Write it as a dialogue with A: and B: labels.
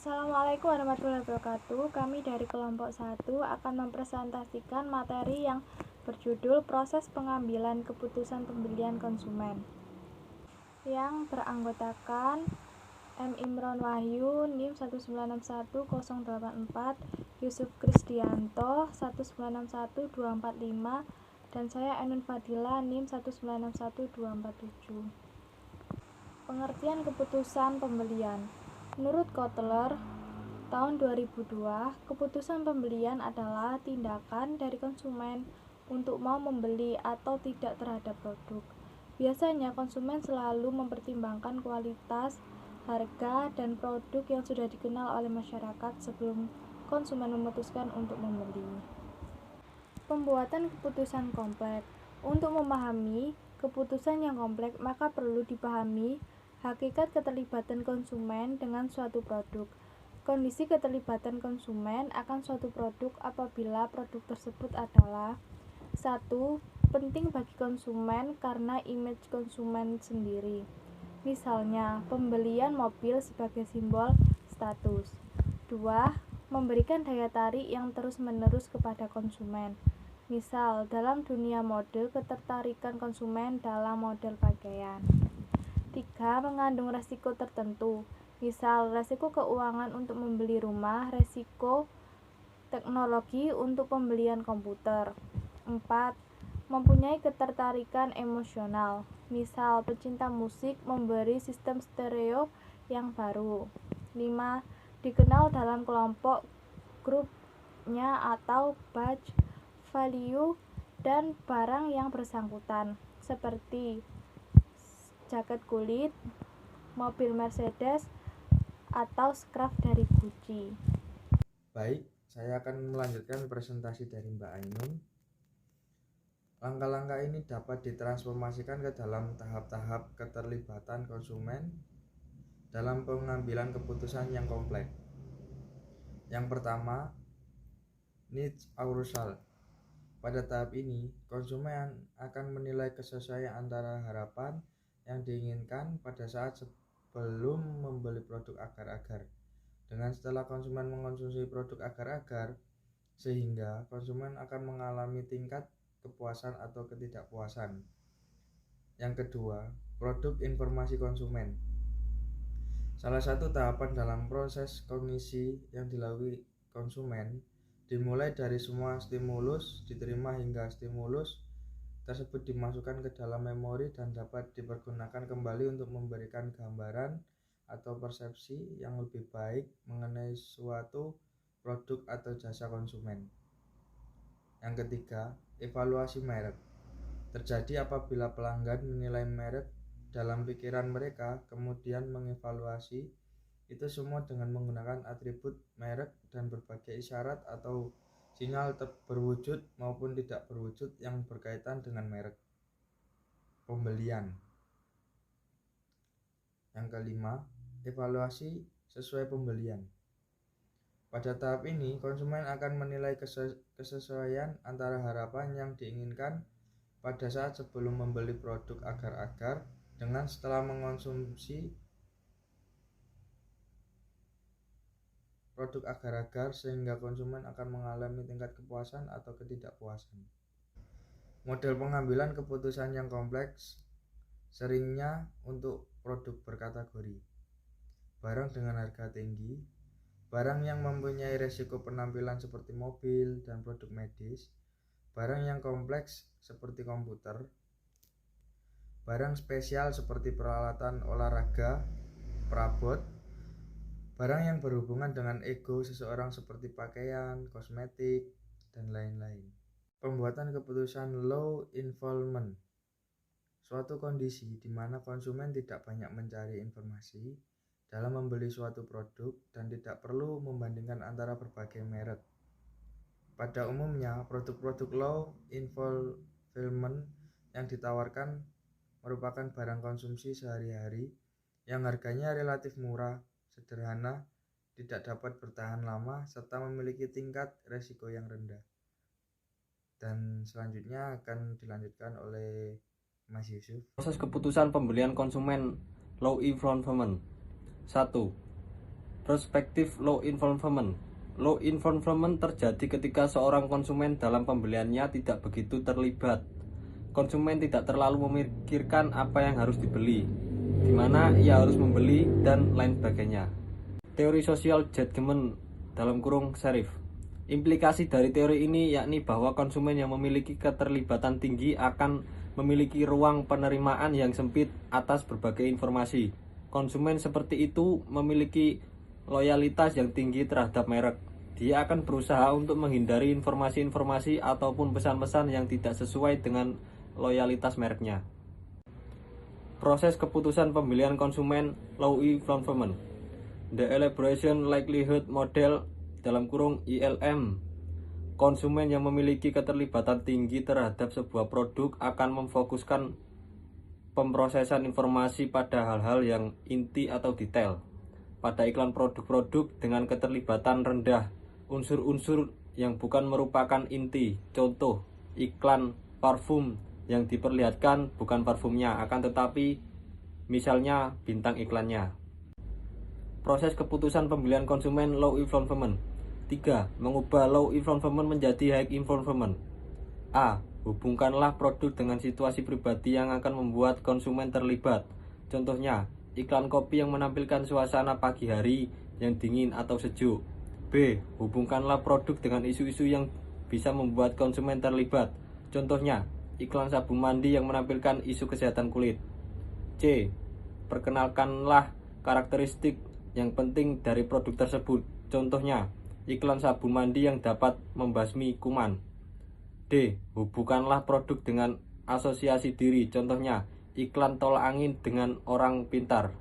A: Assalamualaikum warahmatullahi wabarakatuh. Kami dari kelompok 1 akan mempresentasikan materi yang berjudul Proses Pengambilan Keputusan Pembelian Konsumen, yang beranggotakan M. Imron Wahyu, NIM 1961084, Yusuf Krisdianto 1961245, dan saya Ainun Fadila, NIM 1961247. Pengertian keputusan pembelian. Menurut Kotler, tahun 2002, keputusan pembelian adalah tindakan dari konsumen untuk mau membeli atau tidak terhadap produk. Biasanya konsumen selalu mempertimbangkan kualitas, harga, dan produk yang sudah dikenal oleh masyarakat sebelum konsumen memutuskan untuk membeli. Pembuatan keputusan kompleks. Untuk memahami keputusan yang kompleks, maka perlu dipahami hakikat keterlibatan konsumen dengan suatu produk. Kondisi keterlibatan konsumen akan suatu produk apabila produk tersebut adalah 1. Penting bagi konsumen karena image konsumen sendiri. Misalnya, pembelian mobil sebagai simbol status. 2. Memberikan daya tarik yang terus-menerus kepada konsumen. Misal, dalam dunia mode, ketertarikan konsumen dalam model pakaian. 3. Mengandung resiko tertentu. Misal, resiko keuangan untuk membeli rumah, resiko teknologi untuk pembelian komputer. 4. Mempunyai ketertarikan emosional. Misal, pecinta musik memberi sistem stereo yang baru. 5. Dikenal dalam kelompok grupnya atau badge value dan barang yang bersangkutan, seperti jaket kulit, mobil Mercedes, atau scarf dari Gucci.
B: Baik, saya akan melanjutkan presentasi dari Mbak Ainun. Langkah-langkah ini dapat ditransformasikan ke dalam tahap-tahap keterlibatan konsumen dalam pengambilan keputusan yang kompleks. Yang pertama, needs arousal. Pada tahap ini, konsumen akan menilai kesesuaian antara harapan yang diinginkan pada saat sebelum membeli produk agar-agar dengan setelah konsumen mengonsumsi produk agar-agar, sehingga konsumen akan mengalami tingkat kepuasan atau ketidakpuasan. Yang kedua, produk informasi konsumen. Salah satu tahapan dalam proses kognisi yang dilalui konsumen dimulai dari semua stimulus diterima hingga stimulus tersebut dimasukkan ke dalam memori dan dapat dipergunakan kembali untuk memberikan gambaran atau persepsi yang lebih baik mengenai suatu produk atau jasa konsumen. Yang ketiga, evaluasi merek. Terjadi apabila pelanggan menilai merek dalam pikiran mereka, kemudian mengevaluasi itu semua dengan menggunakan atribut merek dan berbagai isyarat atau sinyal berwujud maupun tidak berwujud yang berkaitan dengan merek. Pembelian. Yang kelima, evaluasi sesuai pembelian. Pada tahap ini, konsumen akan menilai kesesuaian antara harapan yang diinginkan pada saat sebelum membeli produk agar-agar dengan setelah mengonsumsi produk agar-agar, sehingga konsumen akan mengalami tingkat kepuasan atau ketidakpuasan. Model pengambilan keputusan yang kompleks seringnya untuk produk berkategori barang dengan harga tinggi, barang yang mempunyai resiko penampilan seperti mobil dan produk medis, barang yang kompleks seperti komputer, barang spesial seperti peralatan olahraga, perabot, barang yang berhubungan dengan ego seseorang seperti pakaian, kosmetik, dan lain-lain. Pembuatan keputusan low involvement. Suatu kondisi di mana konsumen tidak banyak mencari informasi dalam membeli suatu produk dan tidak perlu membandingkan antara berbagai merek. Pada umumnya, produk-produk low involvement yang ditawarkan merupakan barang konsumsi sehari-hari yang harganya relatif murah, sederhana, tidak dapat bertahan lama, serta memiliki tingkat resiko yang rendah. Dan selanjutnya akan dilanjutkan oleh Mas Yusuf.
C: Proses keputusan pembelian konsumen low involvement. 1. Perspektif low involvement. Low involvement terjadi ketika seorang konsumen dalam pembeliannya tidak begitu terlibat. Konsumen tidak terlalu memikirkan apa yang harus dibeli, di mana ia harus membeli, dan lain sebagainya. Teori social judgment (Sheriff). Implikasi dari teori ini yakni bahwa konsumen yang memiliki keterlibatan tinggi akan memiliki ruang penerimaan yang sempit atas berbagai informasi. Konsumen seperti itu memiliki loyalitas yang tinggi terhadap merek. Dia akan berusaha untuk menghindari informasi-informasi ataupun pesan-pesan yang tidak sesuai dengan loyalitas mereknya. Proses keputusan pembelian konsumen low involvement. The Elaboration Likelihood Model (ILM). Konsumen yang memiliki keterlibatan tinggi terhadap sebuah produk akan memfokuskan pemrosesan informasi pada hal-hal yang inti atau detail. Pada iklan produk-produk dengan keterlibatan rendah, unsur-unsur yang bukan merupakan inti. Contoh, iklan parfum yang diperlihatkan bukan parfumnya, akan tetapi misalnya bintang iklannya. Proses keputusan pembelian konsumen low involvement. 3. Mengubah low involvement menjadi high involvement. A. Hubungkanlah produk dengan situasi pribadi yang akan membuat konsumen terlibat. Contohnya, iklan kopi yang menampilkan suasana pagi hari yang dingin atau sejuk. B. Hubungkanlah produk dengan isu-isu yang bisa membuat konsumen terlibat. Contohnya, iklan sabun mandi yang menampilkan isu kesehatan kulit. C. Perkenalkanlah karakteristik yang penting dari produk tersebut. Contohnya, iklan sabun mandi yang dapat membasmi kuman. D. Hubungkanlah produk dengan asosiasi diri. Contohnya, iklan tolak angin dengan orang pintar.